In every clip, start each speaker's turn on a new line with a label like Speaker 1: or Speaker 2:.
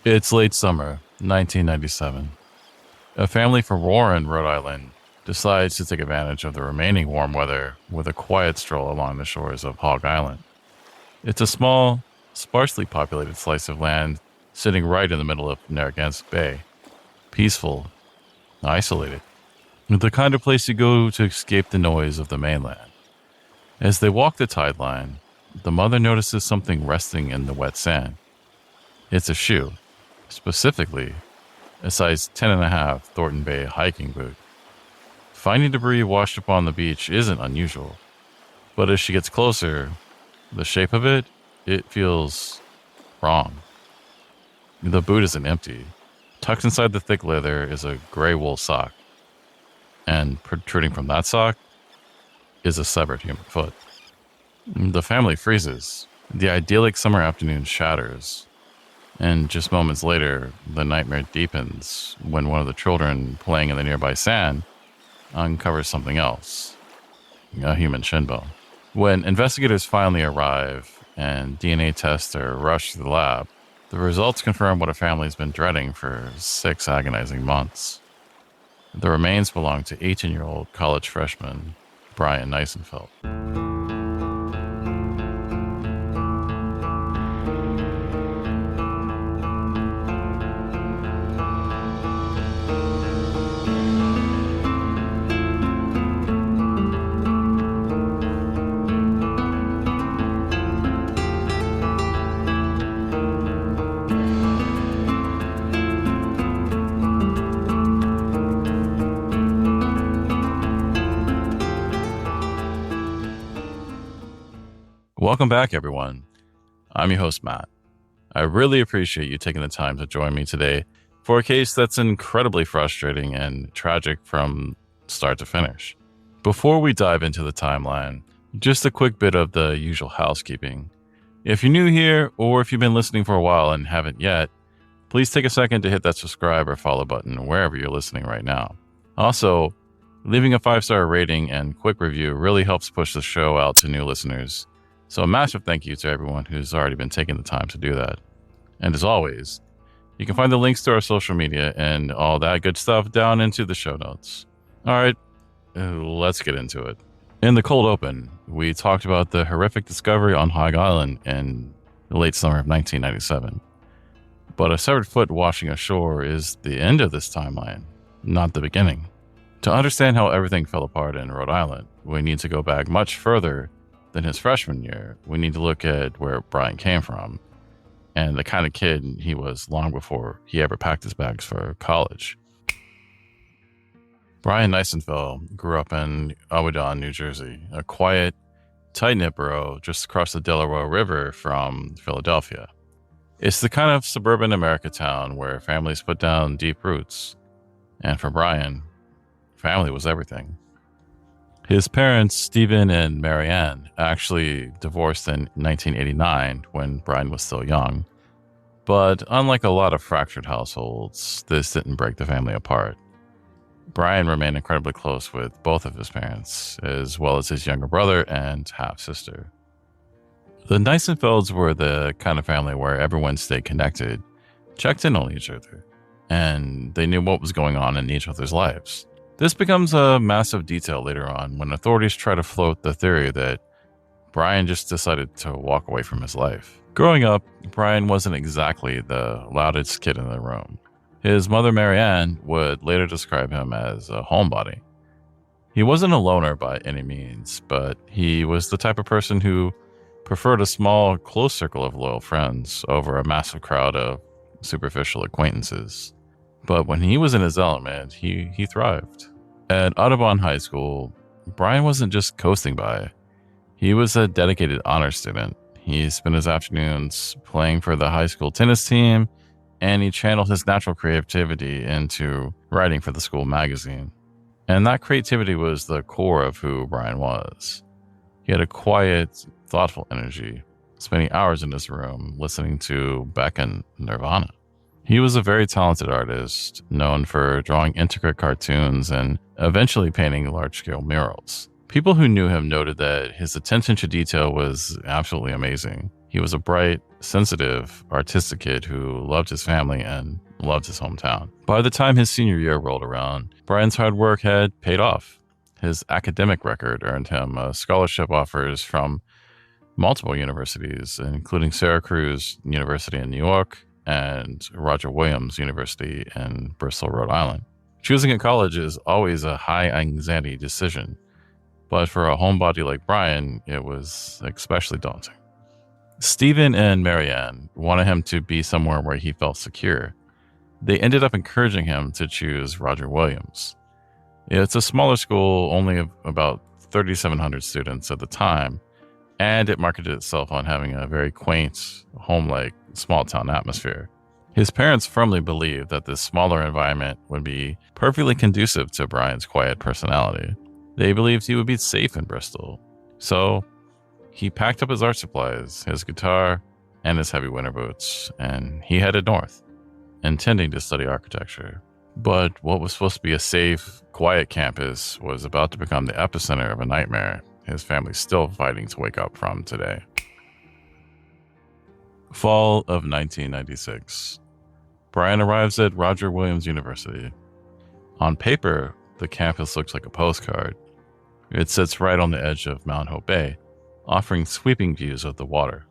Speaker 1: It's late summer, 1997. A family from Warren, Rhode Island, decides to take advantage of the remaining warm weather with a quiet stroll along the shores of Hog Island. It's a small, sparsely populated slice of land sitting right in the middle of Narragansett Bay. Peaceful, isolated. The kind of place you go to escape the noise of the mainland. As they walk the tide line, the mother notices something resting in the wet sand. It's a shoe. Specifically, a size 10.5 Thornton Bay hiking boot. Finding debris washed upon the beach isn't unusual, but as she gets closer, the shape of it feels wrong. The boot isn't empty. Tucked inside the thick leather is a gray wool sock, and protruding from that sock is a severed human foot. The family freezes. The idyllic summer afternoon shatters. And just moments later, the nightmare deepens when one of the children playing in the nearby sand uncovers something else, a human shin bone. When investigators finally arrive and DNA tests are rushed to the lab, the results confirm what a family's been dreading for 6 agonizing months. The remains belong to 18-year-old college freshman Bryan Nisenfeld. Welcome back, everyone. I'm your host, Matt. I really appreciate you taking the time to join me today for a case that's incredibly frustrating and tragic from start to finish. Before we dive into the timeline, just a quick bit of the usual housekeeping. If you're new here, or if you've been listening for a while and haven't yet, please take a second to hit that subscribe or follow button wherever you're listening right now. Also, leaving a 5-star rating and quick review really helps push the show out to new listeners. So a massive thank you to everyone who's already been taking the time to do that. And as always, you can find the links to our social media and all that good stuff down into the show notes. All right, let's get into it. In the cold open, we talked about the horrific discovery on Hog Island in the late summer of 1997. But a severed foot washing ashore is the end of this timeline, not the beginning. To understand how everything fell apart in Rhode Island, we need to go back much further than his freshman year. We need to look at where Bryan came from and the kind of kid he was long before he ever packed his bags for college. Bryan Nisenfeld grew up in Owatonna, New Jersey, a quiet, tight-knit borough just across the Delaware River from Philadelphia. It's the kind of suburban America town where families put down deep roots. And for Bryan, family was everything. His parents, Stephen and Marianne, actually divorced in 1989 when Bryan was still young. But unlike a lot of fractured households, this didn't break the family apart. Bryan remained incredibly close with both of his parents, as well as his younger brother and half-sister. The Nisenfelds were the kind of family where everyone stayed connected, checked in on each other, and they knew what was going on in each other's lives. This becomes a massive detail later on when authorities try to float the theory that Bryan just decided to walk away from his life. Growing up, Bryan wasn't exactly the loudest kid in the room. His mother, Marianne, would later describe him as a homebody. He wasn't a loner by any means, but he was the type of person who preferred a small, close circle of loyal friends over a massive crowd of superficial acquaintances. But when he was in his element, he thrived. At Audubon High School, Bryan wasn't just coasting by. He was a dedicated honor student. He spent his afternoons playing for the high school tennis team, and he channeled his natural creativity into writing for the school magazine. And that creativity was the core of who Bryan was. He had a quiet, thoughtful energy, spending hours in his room listening to Beck and Nirvana. He was a very talented artist, known for drawing intricate cartoons and eventually painting large-scale murals. People who knew him noted that his attention to detail was absolutely amazing. He was a bright, sensitive, artistic kid who loved his family and loved his hometown. By the time his senior year rolled around, Bryan's hard work had paid off. His academic record earned him scholarship offers from multiple universities, including Syracuse University in New York and Roger Williams University in Bristol, Rhode Island. Choosing a college is always a high anxiety decision, but for a homebody like Bryan, it was especially daunting. Stephen and Marianne wanted him to be somewhere where he felt secure. They ended up encouraging him to choose Roger Williams. It's a smaller school, only about 3,700 students at the time, and it marketed itself on having a very quaint, home-like, small-town atmosphere. His parents firmly believed that this smaller environment would be perfectly conducive to Bryan's quiet personality. They believed he would be safe in Bristol. So he packed up his art supplies, his guitar, and his heavy winter boots, and he headed north, intending to study architecture. But what was supposed to be a safe, quiet campus was about to become the epicenter of a nightmare his family's still fighting to wake up from today. Fall of 1996. Bryan arrives at Roger Williams University. On paper, the campus looks like a postcard. It sits right on the edge of Mount Hope Bay, offering sweeping views of the water.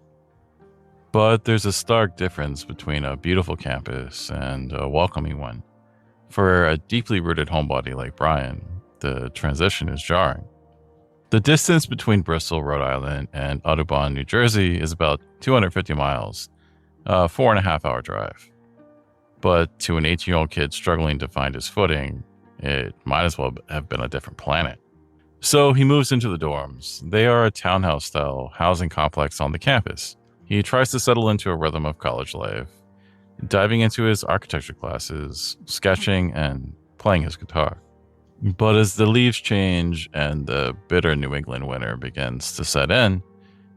Speaker 1: But there's a stark difference between a beautiful campus and a welcoming one. For a deeply rooted homebody like Bryan, the transition is jarring. The distance between Bristol, Rhode Island, and Audubon, New Jersey is about 250 miles, a 4.5-hour drive. But to an 18-year-old kid struggling to find his footing, it might as well have been a different planet. So he moves into the dorms. They are a townhouse-style housing complex on the campus. He tries to settle into a rhythm of college life, diving into his architecture classes, sketching, and playing his guitar. But as the leaves change and the bitter New England winter begins to set in,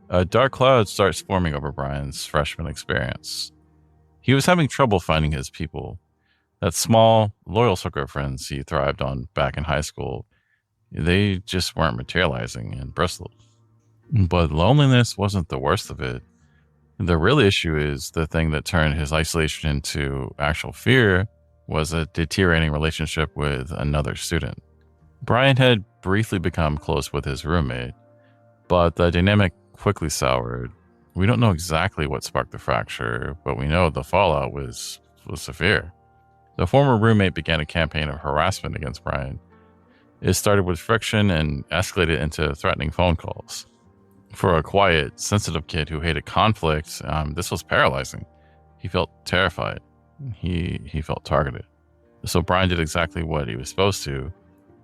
Speaker 1: a dark cloud starts forming over Bryan's freshman experience. He was having trouble finding his people. That small, loyal circle of friends he thrived on back in high school, they just weren't materializing in Bristol. But loneliness wasn't the worst of it. The real issue is the thing that turned his isolation into actual fear was a deteriorating relationship with another student. Bryan had briefly become close with his roommate, but the dynamic quickly soured. We don't know exactly what sparked the fracture, but we know the fallout was severe. The former roommate began a campaign of harassment against Bryan. It started with friction and escalated into threatening phone calls. For a quiet, sensitive kid who hated conflict, this was paralyzing. He felt terrified. He felt targeted. So Bryan did exactly what he was supposed to.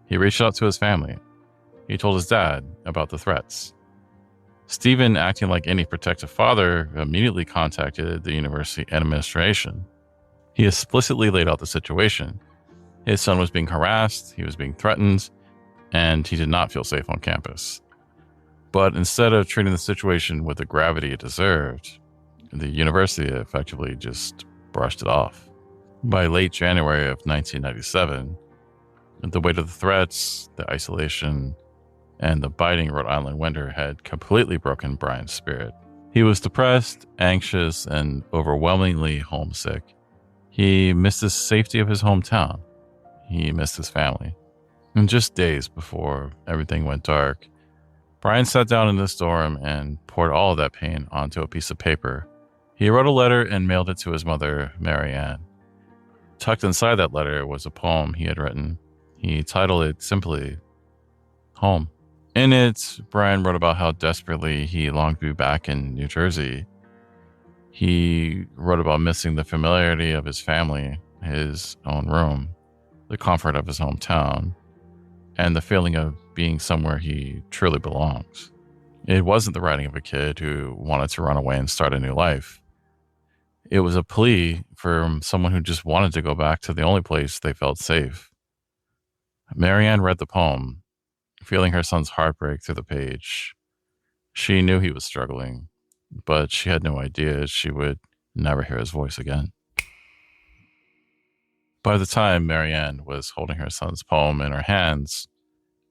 Speaker 1: He reached out to his family. He told his dad about the threats. Stephen, acting like any protective father, immediately contacted the university administration. He explicitly laid out the situation. His son was being harassed, he was being threatened, and he did not feel safe on campus. But instead of treating the situation with the gravity it deserved, the university effectively just brushed it off. By late January of 1997, the weight of the threats, the isolation, and the biting Rhode Island winter had completely broken Bryan's spirit. He was depressed, anxious, and overwhelmingly homesick. He missed the safety of his hometown. He missed his family. And just days before everything went dark, Bryan sat down in this dorm and poured all of that pain onto a piece of paper. He wrote a letter and mailed it to his mother, Marianne. Tucked inside that letter was a poem he had written. He titled it simply, Home. In it, Bryan wrote about how desperately he longed to be back in New Jersey. He wrote about missing the familiarity of his family, his own room, the comfort of his hometown, and the feeling of being somewhere he truly belongs. It wasn't the writing of a kid who wanted to run away and start a new life. It was a plea from someone who just wanted to go back to the only place they felt safe. Marianne read the poem, feeling her son's heartbreak through the page. She knew he was struggling, but she had no idea she would never hear his voice again. By the time Marianne was holding her son's poem in her hands,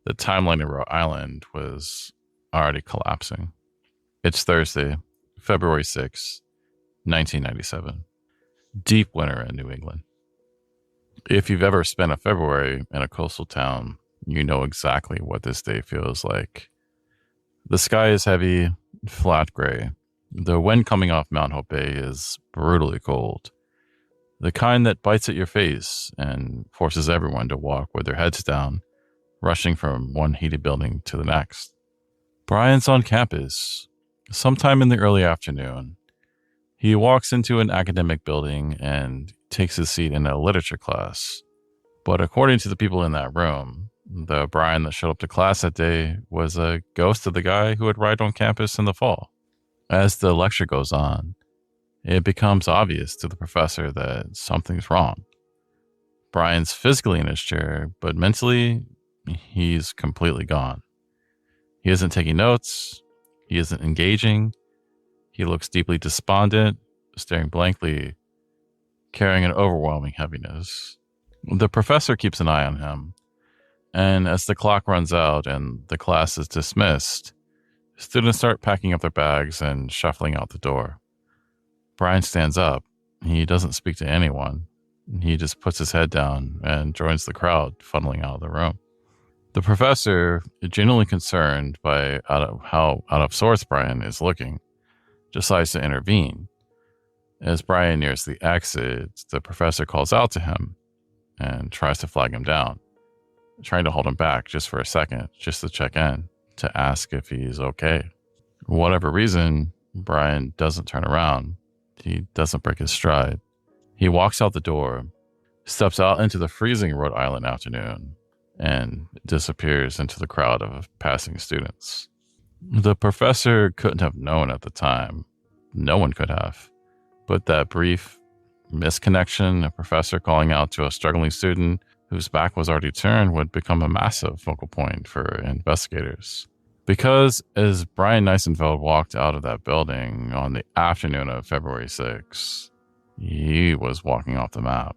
Speaker 1: The timeline in Rhode Island was already collapsing. It's Thursday, February 6, 1997. Deep winter in New England. If you've ever spent a February in a coastal town, you know exactly what this day feels like. The sky is heavy, flat gray. The wind coming off Mount Hope Bay is brutally cold. The kind that bites at your face and forces everyone to walk with their heads down, rushing from one heated building to the next. Bryan's on campus, sometime in the early afternoon. He walks into an academic building and takes his seat in a literature class. But according to the people in that room, the Bryan that showed up to class that day was a ghost of the guy who had arrived on campus in the fall. As the lecture goes on, it becomes obvious to the professor that something's wrong. Bryan's physically in his chair, but mentally, he's completely gone. He isn't taking notes. He isn't engaging. He looks deeply despondent, staring blankly, carrying an overwhelming heaviness. The professor keeps an eye on him, and as the clock runs out and the class is dismissed, students start packing up their bags and shuffling out the door. Bryan stands up. He doesn't speak to anyone. He just puts his head down and joins the crowd funneling out of the room. The professor, genuinely concerned by how out of sorts Bryan is looking, decides to intervene. As Bryan nears the exit, the professor calls out to him and tries to flag him down, trying to hold him back just for a second, just to check in, to ask if he's okay. For whatever reason, Bryan doesn't turn around. He doesn't break his stride. He walks out the door, steps out into the freezing Rhode Island afternoon, and disappears into the crowd of passing students. The professor couldn't have known at the time. No one could have. But that brief misconnection, a professor calling out to a struggling student whose back was already turned, would become a massive focal point for investigators. Because as Bryan Nisenfeld walked out of that building on the afternoon of February 6, he was walking off the map.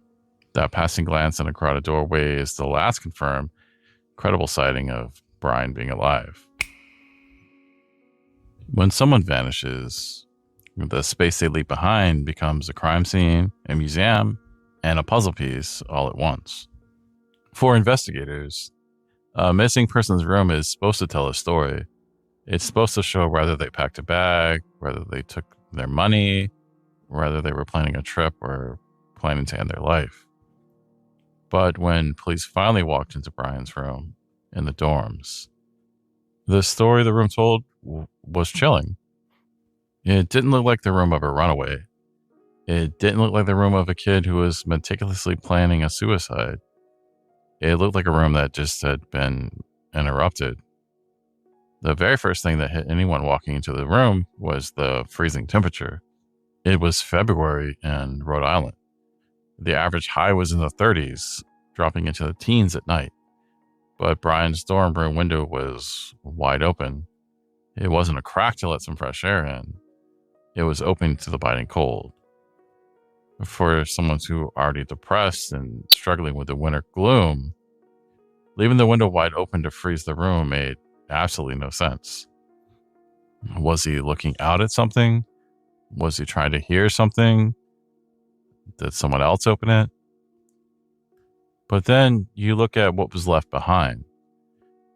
Speaker 1: That passing glance in a crowded doorway is the last confirmed credible sighting of Bryan being alive. When someone vanishes, the space they leave behind becomes a crime scene, a museum, and a puzzle piece all at once. For investigators, a missing person's room is supposed to tell a story. It's supposed to show whether they packed a bag, whether they took their money, whether they were planning a trip or planning to end their life. But when police finally walked into Bryan's room in the dorms, the story the room told was chilling. It didn't look like the room of a runaway. It didn't look like the room of a kid who was meticulously planning a suicide. It looked like a room that just had been interrupted. The very first thing that hit anyone walking into the room was the freezing temperature. It was February in Rhode Island. The average high was in the 30s, dropping into the teens at night. But Bryan's dorm room window was wide open. It wasn't a crack to let some fresh air in. It was open to the biting cold. For someone who already depressed and struggling with the winter gloom, leaving the window wide open to freeze the room made absolutely no sense. Was he looking out at something? Was he trying to hear something? Did someone else open it? But then you look at what was left behind.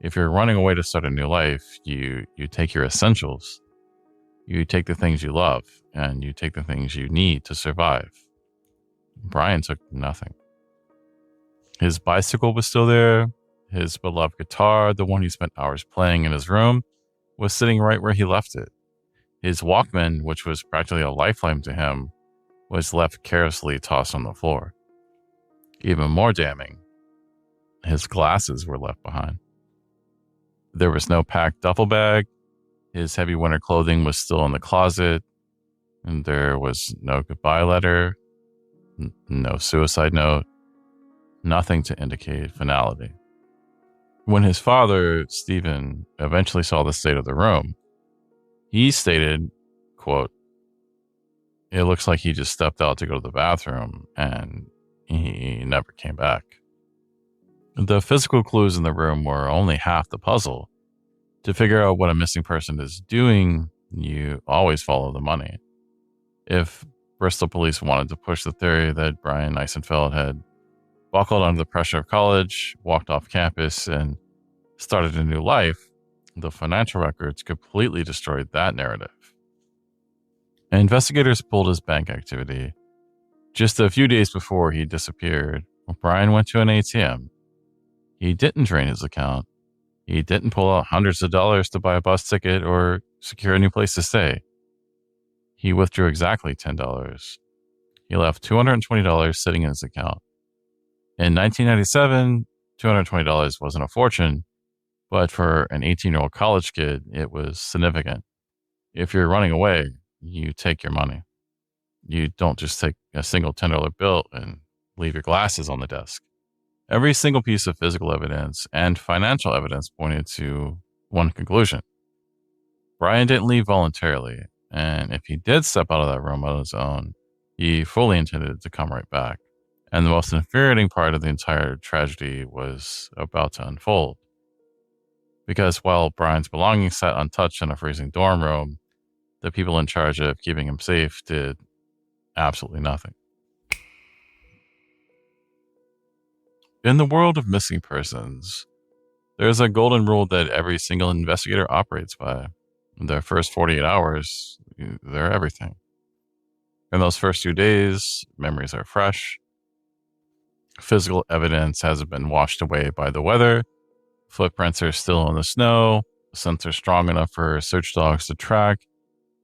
Speaker 1: If you're running away to start a new life, you take your essentials. You take the things you love, and you take the things you need to survive. Bryan took nothing. His bicycle was still there. His beloved guitar, the one he spent hours playing in his room, was sitting right where he left it. His Walkman, which was practically a lifeline to him, was left carelessly tossed on the floor. Even more damning, his glasses were left behind. There was no packed duffel bag. His heavy winter clothing was still in the closet. And there was no goodbye letter, no suicide note, nothing to indicate finality. When his father, Stephen, eventually saw the state of the room, he stated, quote, "It looks like he just stepped out to go to the bathroom and he never came back." The physical clues in the room were only half the puzzle. To figure out what a missing person is doing, you always follow the money. If Bristol police wanted to push the theory that Bryan Nisenfeld had buckled under the pressure of college, walked off campus, and started a new life, the financial records completely destroyed that narrative. Investigators pulled his bank activity. Just a few days before he disappeared, Bryan went to an ATM. He didn't drain his account. He didn't pull out hundreds of dollars to buy a bus ticket or secure a new place to stay. He withdrew exactly $10. He left $220 sitting in his account. In 1997, $220 wasn't a fortune, but for an 18-year-old college kid, it was significant. If you're running away, you take your money. You don't just take a single $10 bill and leave your glasses on the desk. Every single piece of physical evidence and financial evidence pointed to one conclusion. Bryan didn't leave voluntarily, and if he did step out of that room on his own, he fully intended to come right back. And the most infuriating part of the entire tragedy was about to unfold. Because while Bryan's belongings sat untouched in a freezing dorm room, the people in charge of keeping him safe did absolutely nothing. In the world of missing persons, there's a golden rule that every single investigator operates by. In their first 48 hours, they're everything. In those first 2 days, memories are fresh. Physical evidence hasn't been washed away by the weather. Footprints are still in the snow. Scents are strong enough for search dogs to track.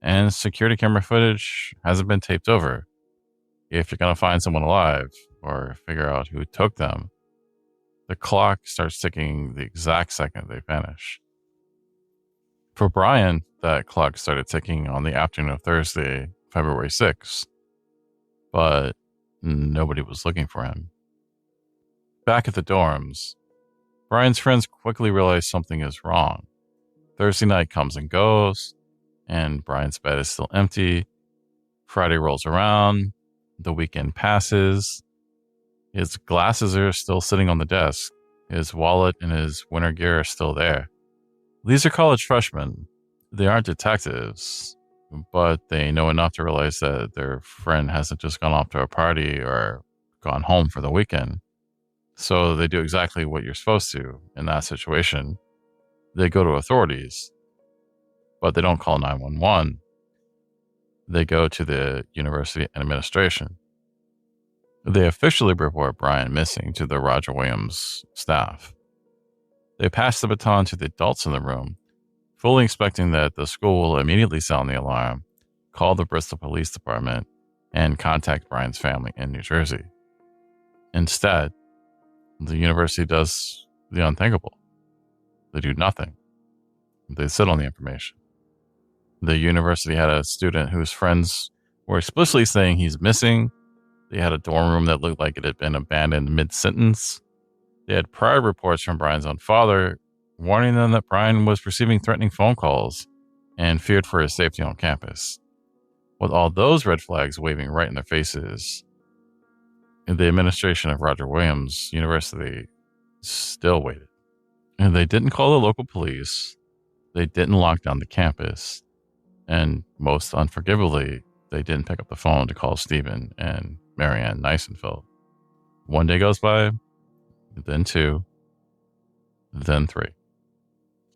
Speaker 1: And security camera footage hasn't been taped over. If you're going to find someone alive or figure out who took them, the clock starts ticking the exact second they vanish. For Bryan, that clock started ticking on the afternoon of Thursday, February 6th, but nobody was looking for him. Back at the dorms, Bryan's friends quickly realize something is wrong. Thursday night comes and goes, and Bryan's bed is still empty. Friday rolls around, the weekend passes. His glasses are still sitting on the desk. His wallet and his winter gear are still there. These are college freshmen. They aren't detectives, but they know enough to realize that their friend hasn't just gone off to a party or gone home for the weekend. So they do exactly what you're supposed to in that situation. They go to authorities, but they don't call 911. They go to the university administration. They officially report Bryan missing to the Roger Williams staff. They pass the baton to the adults in the room, fully expecting that the school will immediately sound the alarm, call the Bristol Police Department, and contact Bryan's family in New Jersey. Instead, the university does the unthinkable. They do nothing. They sit on the information. The university had a student whose friends were explicitly saying he's missing. They had a dorm room that looked like it had been abandoned mid-sentence. They had prior reports from Bryan's own father warning them that Bryan was receiving threatening phone calls and feared for his safety on campus. With all those red flags waving right in their faces, the administration of Roger Williams University still waited. And they didn't call the local police. They didn't lock down the campus. And most unforgivably, they didn't pick up the phone to call Stephen and Bryan Nisenfeld. 1 day goes by, then 2, then 3.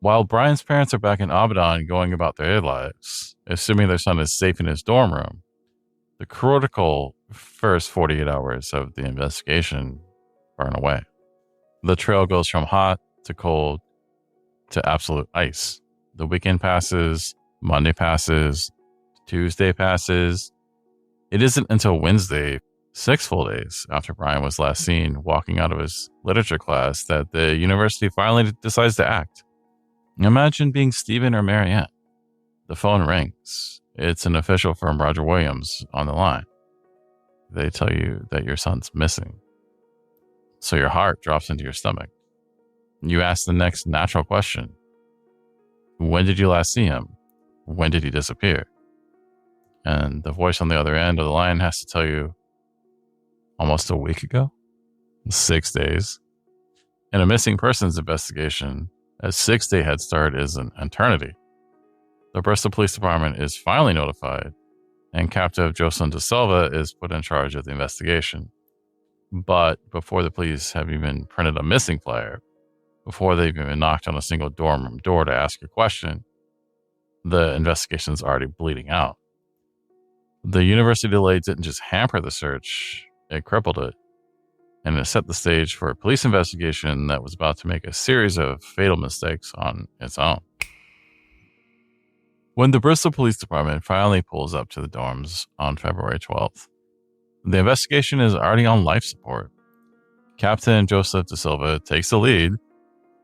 Speaker 1: While Bryan's parents are back in Abaddon going about their lives, assuming their son is safe in his dorm room, the critical first 48 hours of the investigation burn away. The trail goes from hot to cold to absolute ice. The weekend passes, Monday passes, Tuesday passes. It isn't until Wednesday, 6 full days after Bryan was last seen walking out of his literature class, that the university finally decides to act. Imagine being Stephen or Marianne. The phone rings. It's an official from Roger Williams on the line. They tell you that your son's missing. So your heart drops into your stomach. You ask the next natural question. When did you last see him? When did he disappear? And the voice on the other end of the line has to tell you, almost a week ago? 6 days? In a missing persons investigation, a 6-day head start is an eternity. The Bristol Police Department is finally notified, and Captain Joseph De Silva is put in charge of the investigation. But before the police have even printed a missing flyer, before they've even knocked on a single dorm room door to ask a question, the investigation's already bleeding out. The university delay didn't just hamper the search, it crippled it. And it set the stage for a police investigation that was about to make a series of fatal mistakes on its own. When the Bristol Police Department finally pulls up to the dorms on February 12th, the investigation is already on life support. Captain Joseph De Silva takes the lead.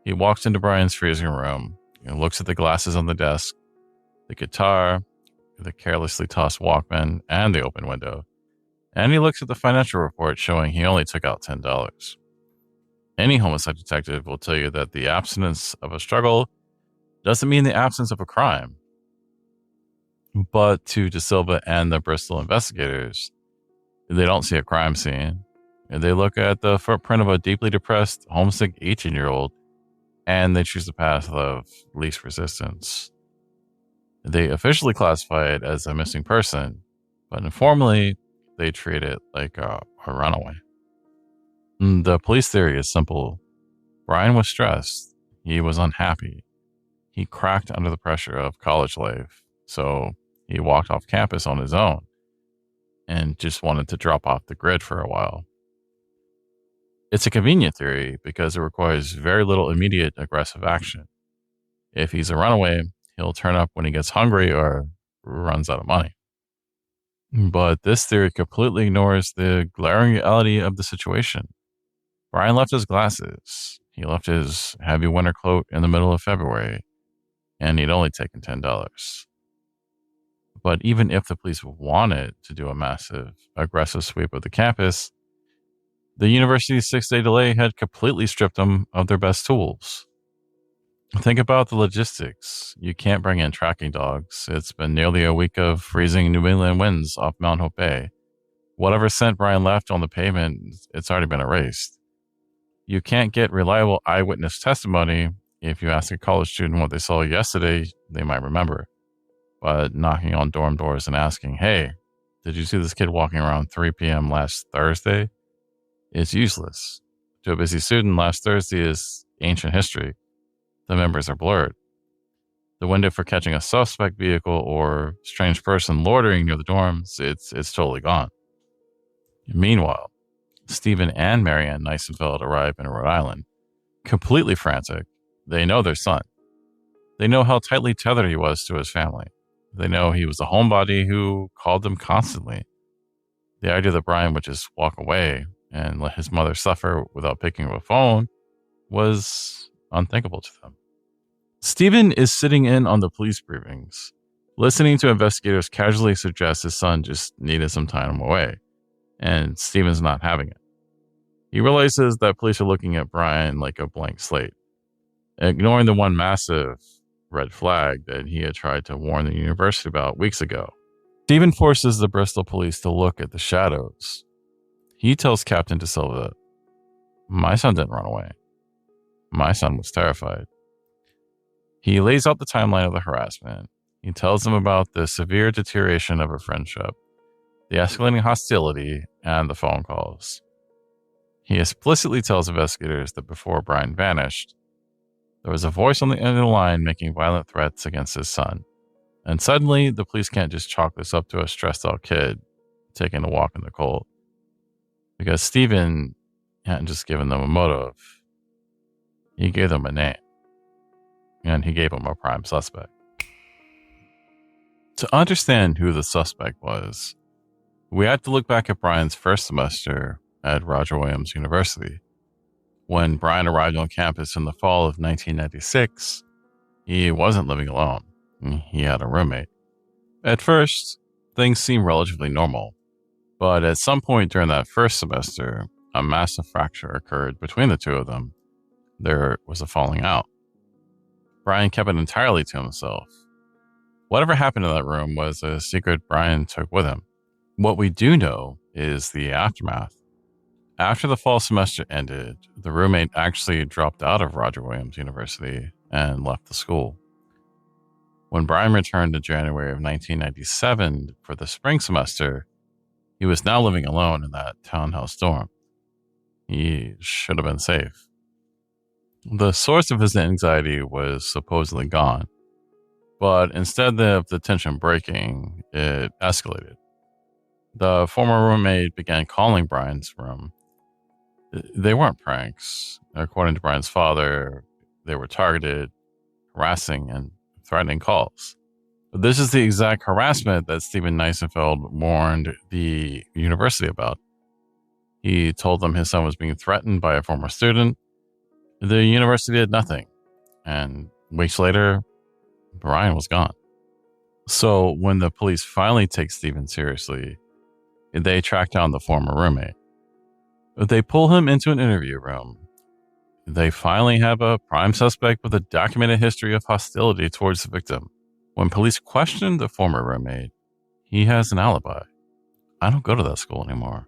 Speaker 1: He walks into Bryan's freezing room and looks at the glasses on the desk, the guitar, the carelessly tossed Walkman, and the open window. And he looks at the financial report showing he only took out $10. Any homicide detective will tell you that the absence of a struggle doesn't mean the absence of a crime. But to De Silva and the Bristol investigators, they don't see a crime scene. And they look at the footprint of a deeply depressed, homesick 18-year-old, and they choose the path of least resistance. They officially classify it as a missing person, but informally, they treat it like a runaway. The police theory is simple. Bryan was stressed. He was unhappy. He cracked under the pressure of college life, so he walked off campus on his own and just wanted to drop off the grid for a while. It's a convenient theory because it requires very little immediate aggressive action. If he's a runaway, he'll turn up when he gets hungry or runs out of money. But this theory completely ignores the glaring reality of the situation. Bryan left his glasses. He left his heavy winter coat in the middle of February, and he'd only taken $10. But even if the police wanted to do a massive, aggressive sweep of the campus, the university's 6-day delay had completely stripped them of their best tools. Think about the logistics. You can't bring in tracking dogs. It's been nearly a week of freezing New England winds off Mount Hope Bay. Whatever scent Bryan left on the pavement, it's already been erased. You can't get reliable eyewitness testimony. If you ask a college student what they saw yesterday, they might remember. But knocking on dorm doors and asking, hey, did you see this kid walking around 3 p.m. last Thursday? It's useless. To a busy student, last Thursday is ancient history. The members are blurred. The window for catching a suspect vehicle or strange person loitering near the dorms, it's totally gone. Meanwhile, Stephen and Marianne Nisenfeld arrive in Rhode Island, completely frantic. They know their son. They know how tightly tethered he was to his family. They know he was a homebody who called them constantly. The idea that Bryan would just walk away and let his mother suffer without picking up a phone was unthinkable to them. Stephen is sitting in on the police briefings, listening to investigators casually suggest his son just needed some time away, and Stephen's not having it. He realizes that police are looking at Bryan like a blank slate, ignoring the one massive red flag that he had tried to warn the university about weeks ago. Stephen forces the Bristol police to look at the shadows. He tells Captain De Silva, "My son didn't run away. My son was terrified." He lays out the timeline of the harassment. He tells them about the severe deterioration of her friendship, the escalating hostility, and the phone calls. He explicitly tells investigators that before Bryan vanished, there was a voice on the end of the line making violent threats against his son. And suddenly, the police can't just chalk this up to a stressed out kid taking a walk in the cold. Because Stephen hadn't just given them a motive, he gave them a name. And he gave them a prime suspect. To understand who the suspect was, we had to look back at Bryan's first semester at Roger Williams University. When Bryan arrived on campus in the fall of 1996, he wasn't living alone. He had a roommate. At first, things seemed relatively normal, but at some point during that first semester, a massive fracture occurred between the two of them. There was a falling out. Bryan kept it entirely to himself. Whatever happened in that room was a secret Bryan took with him. What we do know is the aftermath. After the fall semester ended, the roommate actually dropped out of Roger Williams University and left the school. When Bryan returned in January of 1997 for the spring semester, he was now living alone in that townhouse dorm. He should have been safe. The source of his anxiety was supposedly gone, but instead of the tension breaking, it escalated. The former roommate began calling Bryan's room. They weren't pranks. According to Bryan's father, they were targeted, harassing, and threatening calls. But this is the exact harassment that Stephen Nisenfeld warned the university about. He told them his son was being threatened by a former student. The university did nothing, and weeks later, Bryan was gone. So when the police finally take Stephen seriously, they track down the former roommate. They pull him into an interview room. They finally have a prime suspect with a documented history of hostility towards the victim. When police question the former roommate, he has an alibi. I don't go to that school anymore.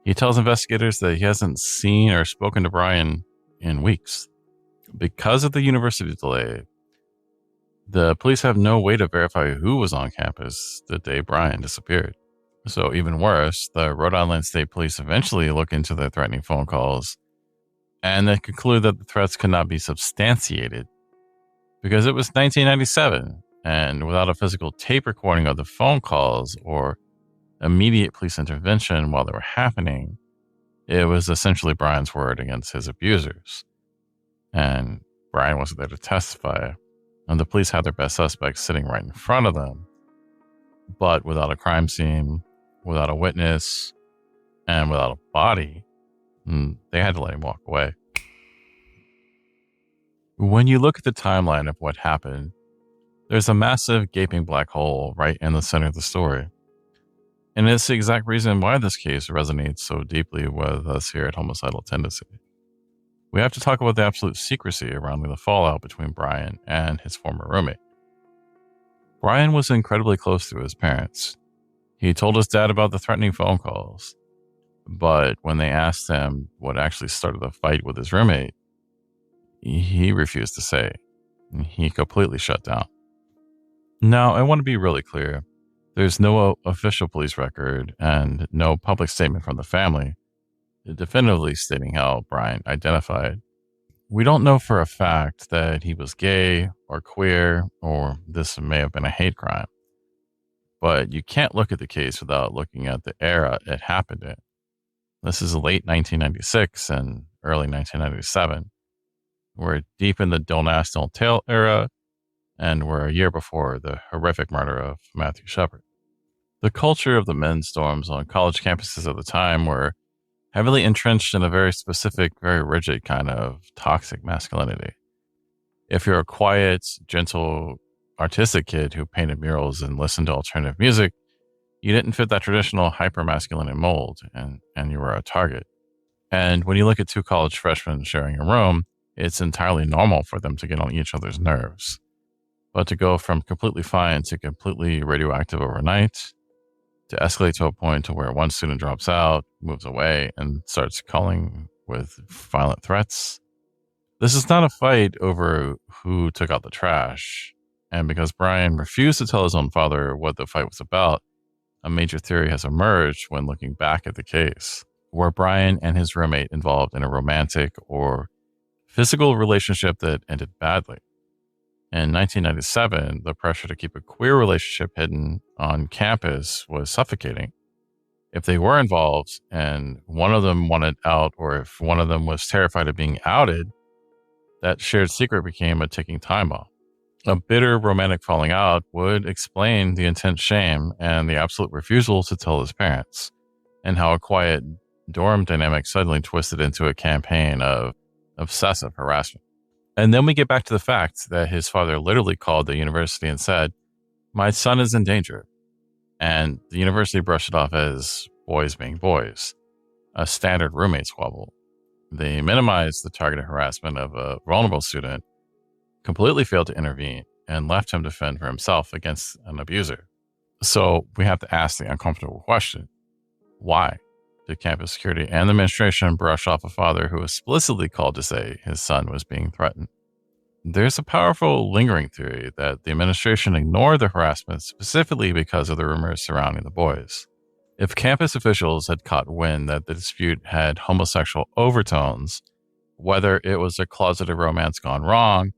Speaker 1: He tells investigators that he hasn't seen or spoken to Bryan in weeks. Because of the university delay, the police have no way to verify who was on campus the day Bryan disappeared. So even worse, the Rhode Island State Police eventually look into the threatening phone calls, and they conclude that the threats could not be substantiated because it was 1997, and without a physical tape recording of the phone calls or immediate police intervention while they were happening, it was essentially Bryan's word against his abusers. And Bryan wasn't there to testify, and the police had their best suspects sitting right in front of them, but without a crime scene, without a witness, and without a body, they had to let him walk away. When you look at the timeline of what happened, there's a massive gaping black hole right in the center of the story. And it's the exact reason why this case resonates so deeply with us here at Homocidal Tendency. We have to talk about the absolute secrecy around the fallout between Bryan and his former roommate. Bryan was incredibly close to his parents. He told his dad about the threatening phone calls, but when they asked him what actually started the fight with his roommate, he refused to say. He completely shut down. Now, I want to be really clear. There's no official police record and no public statement from the family definitively stating how Bryan identified. We don't know for a fact that he was gay or queer, or this may have been a hate crime. But you can't look at the case without looking at the era it happened in. This is late 1996 and early 1997. We're deep in the Don't Ask, Don't Tell era, and we're a year before the horrific murder of Matthew Shepard. The culture of the men's dorms on college campuses at the time were heavily entrenched in a very specific, very rigid kind of toxic masculinity. If you're a quiet, gentle, artistic kid who painted murals and listened to alternative music, you didn't fit that traditional hyper-masculine mold, and you were a target. And when you look at two college freshmen sharing a room, it's entirely normal for them to get on each other's nerves. But to go from completely fine to completely radioactive overnight, to escalate to a point to where one student drops out, moves away, and starts calling with violent threats. This is not a fight over who took out the trash. And because Bryan refused to tell his own father what the fight was about, a major theory has emerged when looking back at the case. Were Bryan and his roommate involved in a romantic or physical relationship that ended badly? In 1997, the pressure to keep a queer relationship hidden on campus was suffocating. If they were involved and one of them wanted out, or if one of them was terrified of being outed, that shared secret became a ticking time bomb. A bitter romantic falling out would explain the intense shame and the absolute refusal to tell his parents, and how a quiet dorm dynamic suddenly twisted into a campaign of obsessive harassment. And then we get back to the fact that his father literally called the university and said, "My son is in danger." And the university brushed it off as boys being boys, a standard roommate squabble. They minimized the targeted harassment of a vulnerable student, completely failed to intervene, and left him to fend for himself against an abuser. So we have to ask the uncomfortable question: why? Did campus security and the administration brush off a father who explicitly called to say his son was being threatened? There's a powerful lingering theory that the administration ignored the harassment specifically because of the rumors surrounding the boys. If campus officials had caught wind that the dispute had homosexual overtones, whether it was a closeted romance gone wrong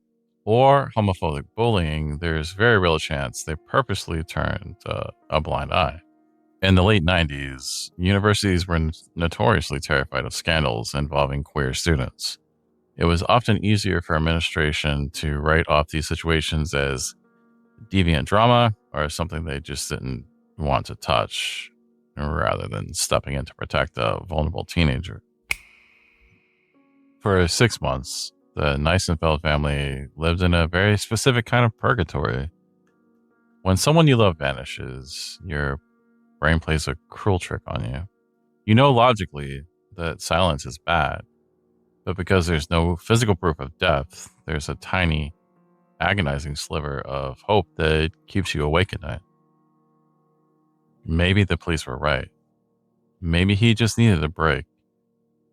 Speaker 1: or homophobic bullying, there's very real chance they purposely turned a blind eye. In the late 90s, universities were notoriously terrified of scandals involving queer students. It was often easier for administration to write off these situations as deviant drama or something they just didn't want to touch, rather than stepping in to protect a vulnerable teenager. For 6 months, the Nisenfeld family lived in a very specific kind of purgatory. When someone you love vanishes, your brain plays a cruel trick on you. You know logically that silence is bad, but because there's no physical proof of death, there's a tiny, agonizing sliver of hope that keeps you awake at night. Maybe the police were right. Maybe he just needed a break.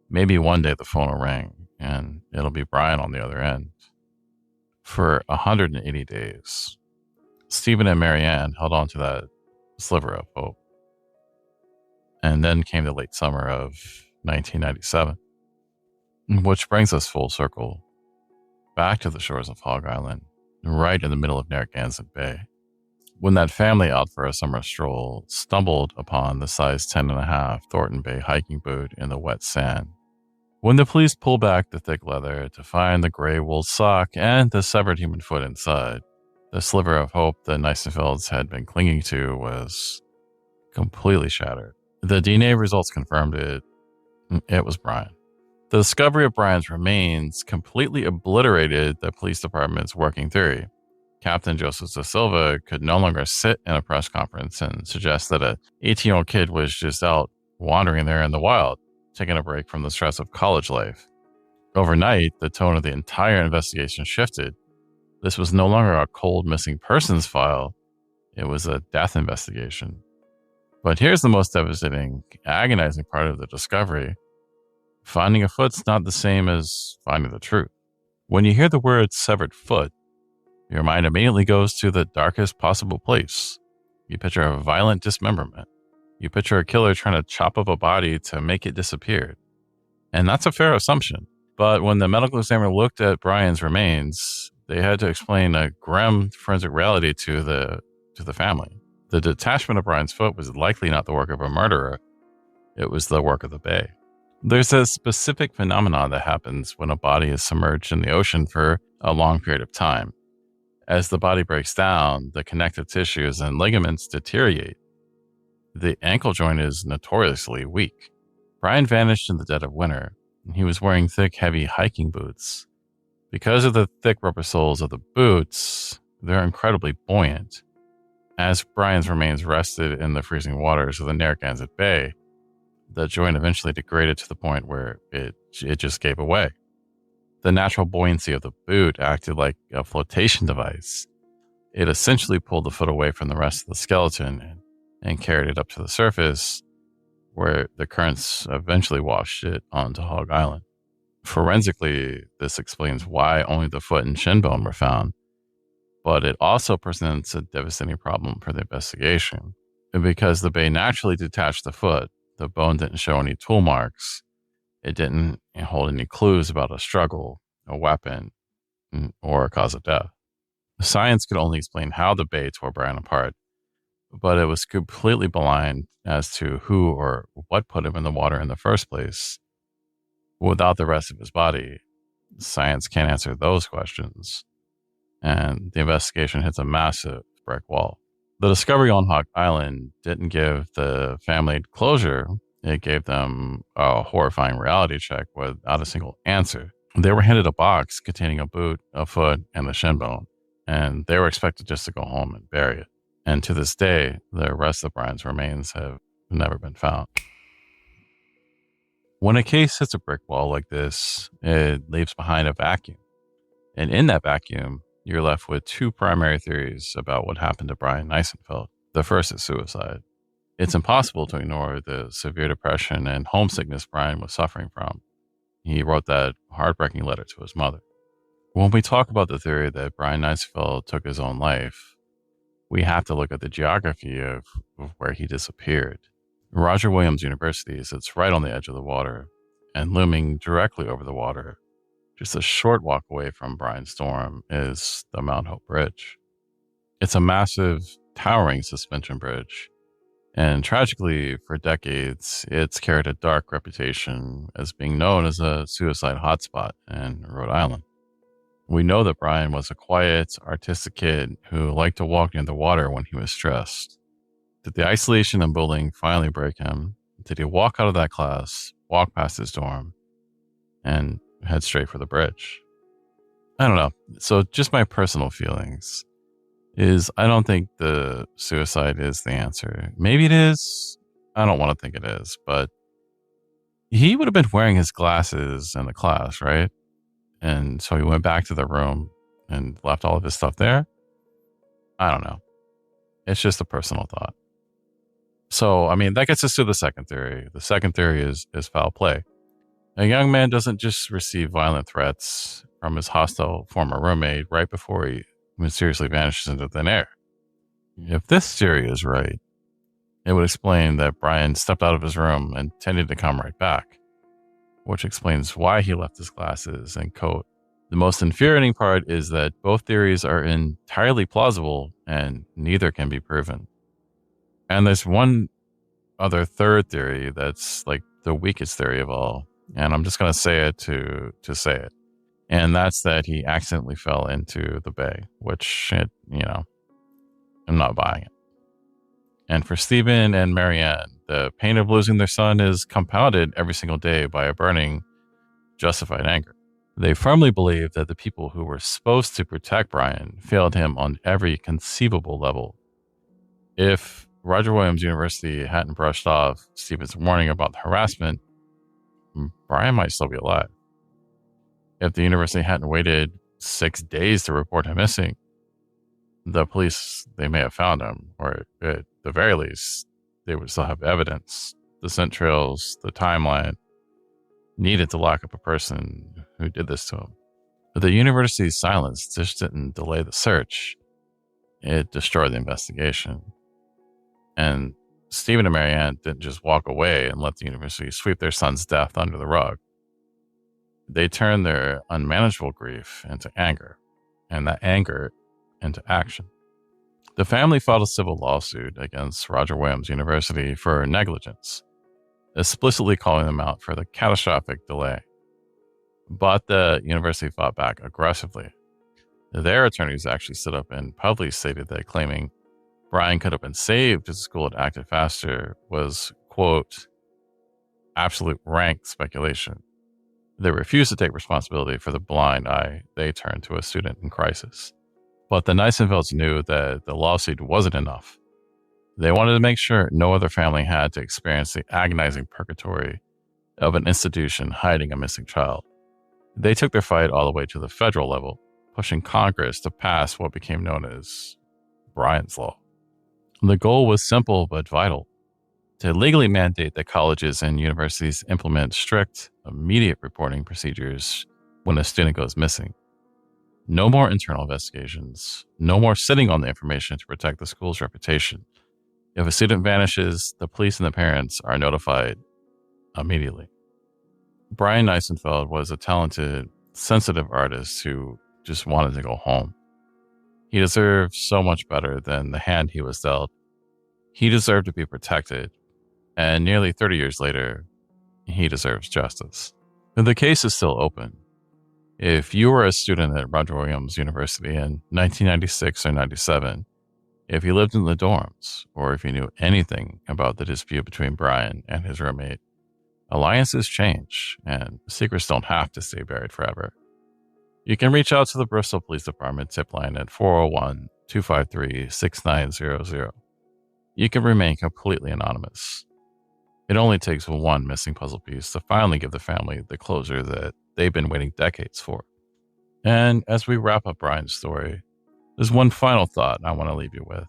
Speaker 1: Maybe one day the phone will ring and it'll be Bryan on the other end. For 180 days, Stephen and Marianne held on to that sliver of hope. And then came the late summer of 1997, which brings us full circle back to the shores of Hog Island, right in the middle of Narragansett Bay, when that family out for a summer stroll stumbled upon the size 10.5 Thornton Bay hiking boot in the wet sand. When the police pulled back the thick leather to find the gray wool sock and the severed human foot inside, the sliver of hope the Nisenfelds had been clinging to was completely shattered. The DNA results confirmed it. It was Bryan. The discovery of Bryan's remains completely obliterated the police department's working theory. Captain Joseph Da Silva could no longer sit in a press conference and suggest that a 18-year-old kid was just out wandering there in the wild, taking a break from the stress of college life. Overnight, the tone of the entire investigation shifted. This was no longer a cold missing persons file. It was a death investigation. But here's the most devastating, agonizing part of the discovery. Finding a foot's not the same as finding the truth. When you hear the word severed foot, your mind immediately goes to the darkest possible place. You picture a violent dismemberment. You picture a killer trying to chop up a body to make it disappear. And that's a fair assumption. But when the medical examiner looked at Bryan's remains, they had to explain a grim forensic reality to the family. The detachment of Bryan's foot was likely not the work of a murderer. It was the work of the bay. There's a specific phenomenon that happens when a body is submerged in the ocean for a long period of time. As the body breaks down, the connective tissues and ligaments deteriorate. The ankle joint is notoriously weak. Bryan vanished in the dead of winter, and he was wearing thick, heavy hiking boots. Because of the thick rubber soles of the boots, they're incredibly buoyant. As Bryan's remains rested in the freezing waters of the Narragansett Bay, the joint eventually degraded to the point where it just gave away. The natural buoyancy of the boot acted like a flotation device. It essentially pulled the foot away from the rest of the skeleton and carried it up to the surface, where the currents eventually washed it onto Hog Island. Forensically, this explains why only the foot and shin bone were found, but it also presents a devastating problem for the investigation. Because the bay naturally detached the foot, the bone didn't show any tool marks. It didn't hold any clues about a struggle, a weapon, or a cause of death. Science could only explain how the bay tore Bryan apart, but it was completely blind as to who or what put him in the water in the first place. Without the rest of his body, science can't answer those questions, and the investigation hits a massive brick wall. The discovery on Hog Island didn't give the family closure. It gave them a horrifying reality check without a single answer. They were handed a box containing a boot, a foot, and a shin bone, and they were expected just to go home and bury it. And to this day, the rest of Bryan's remains have never been found. When a case hits a brick wall like this, it leaves behind a vacuum. And in that vacuum, you're left with two primary theories about what happened to Bryan Nisenfeld. The first is suicide. It's impossible to ignore the severe depression and homesickness Bryan was suffering from. He wrote that heartbreaking letter to his mother. When we talk about the theory that Bryan Nisenfeld took his own life, we have to look at the geography of where he disappeared. Roger Williams University sits right on the edge of the water, and looming directly over the water, just a short walk away from Bryan's dorm, is the Mount Hope Bridge. It's a massive, towering suspension bridge, and tragically, for decades, it's carried a dark reputation as being known as a suicide hotspot in Rhode Island. We know that Bryan was a quiet, artistic kid who liked to walk near the water when he was stressed. Did the isolation and bullying finally break him? Did he walk out of that class, walk past his dorm, and head straight for the bridge? I don't know. So just my personal feelings is I don't think the suicide is the answer. Maybe it is. I don't want to think it is, but he would have been wearing his glasses in the class, right? And so he went back to the room and left all of his stuff there. I don't know. It's just a personal thought. So, I mean, that gets us to the second theory. The second theory is foul play. A young man doesn't just receive violent threats from his hostile former roommate right before he mysteriously vanishes into thin air. If this theory is right, it would explain that Bryan stepped out of his room and intended to come right back, which explains why he left his glasses and coat. The most infuriating part is that both theories are entirely plausible and neither can be proven. And there's one other third theory that's like the weakest theory of all, and I'm just going to say it to say it. And that's that he accidentally fell into the bay, which, I'm not buying it. And for Stephen and Marianne, the pain of losing their son is compounded every single day by a burning, justified anger. They firmly believe that the people who were supposed to protect Bryan failed him on every conceivable level. If Roger Williams University hadn't brushed off Stephen's warning about the harassment, Bryan might still be alive. If the university hadn't waited 6 days to report him missing, the police, they may have found him, or at the very least, they would still have evidence. The scent trails, the timeline, needed to lock up a person who did this to him. But the university's silence just didn't delay the search. It destroyed the investigation. And Stephen and Marianne didn't just walk away and let the university sweep their son's death under the rug. They turned their unmanageable grief into anger, and that anger into action. The family filed a civil lawsuit against Roger Williams University for negligence, explicitly calling them out for the catastrophic delay. But the university fought back aggressively. Their attorneys actually stood up and publicly stated that claiming Bryan could have been saved if the school had acted faster was, quote, absolute rank speculation. They refused to take responsibility for the blind eye they turned to a student in crisis. But the Nisenfelds knew that the lawsuit wasn't enough. They wanted to make sure no other family had to experience the agonizing purgatory of an institution hiding a missing child. They took their fight all the way to the federal level, pushing Congress to pass what became known as Bryan's Law. The goal was simple but vital: to legally mandate that colleges and universities implement strict, immediate reporting procedures when a student goes missing. No more internal investigations. No more sitting on the information to protect the school's reputation. If a student vanishes, the police and the parents are notified immediately. Bryan Nisenfeld was a talented, sensitive artist who just wanted to go home. He deserved so much better than the hand he was dealt. He deserved to be protected, and nearly 30 years later, he deserves justice. And the case is still open. If you were a student at Roger Williams University in 1996 or 97, if you lived in the dorms, or if you knew anything about the dispute between Bryan and his roommate, alliances change, and secrets don't have to stay buried forever. You can reach out to the Bristol Police Department tip line at 401-253-6900. You can remain completely anonymous. It only takes one missing puzzle piece to finally give the family the closure that they've been waiting decades for. And as we wrap up Bryan's story, there's one final thought I want to leave you with.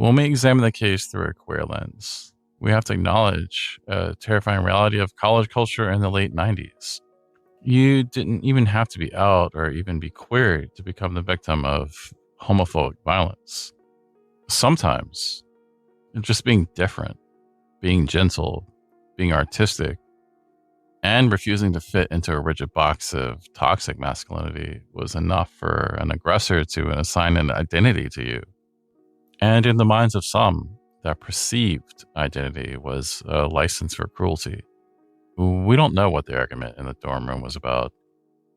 Speaker 1: When we examine the case through a queer lens, we have to acknowledge a terrifying reality of college culture in the late 90s. You didn't even have to be out or even be queer to become the victim of homophobic violence. Sometimes, just being different, being gentle, being artistic, and refusing to fit into a rigid box of toxic masculinity was enough for an aggressor to assign an identity to you. And in the minds of some, that perceived identity was a license for cruelty. We don't know what the argument in the dorm room was about,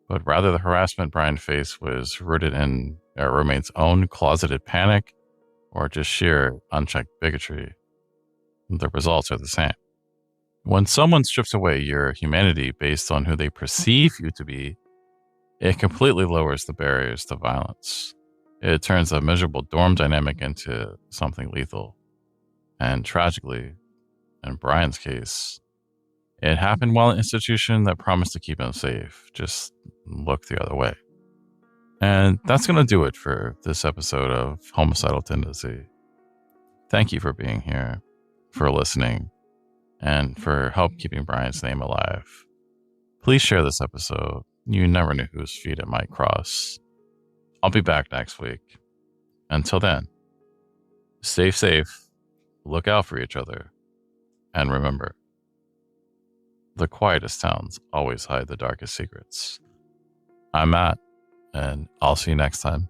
Speaker 1: but rather the harassment Bryan faced was rooted in a roommate's own closeted panic or just sheer unchecked bigotry. The results are the same. When someone strips away your humanity based on who they perceive you to be, it completely lowers the barriers to violence. It turns a miserable dorm dynamic into something lethal. And tragically, in Bryan's case, it happened while an institution that promised to keep him safe just looked the other way. And that's going to do it for this episode of Homocidal Tendency. Thank you for being here, for listening, and for help keeping Bryan's name alive. Please share this episode. You never knew whose feet it might cross. I'll be back next week. Until then, stay safe, look out for each other, and remember, the quietest towns always hide the darkest secrets. I'm Matt, and I'll see you next time.